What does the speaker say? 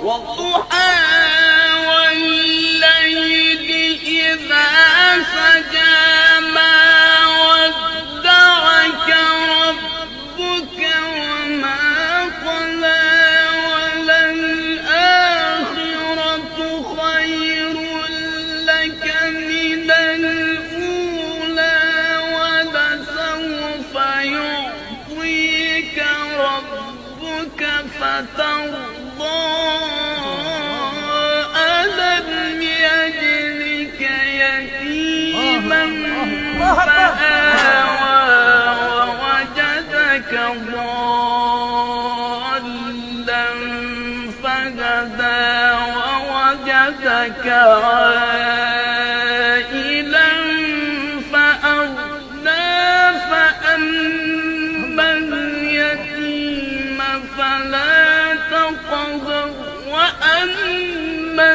والضحى والليل إذا سجى ما ودعك ربك وما قلى وللآخرة خير لك من الأولى ولسوف يعطيك ربك فترضى ألم يجدك يتيما فآوى ووجدك ضالا فهدى ووجدك عائلا فأغنى فأما اليتيم فلا تقهر وأما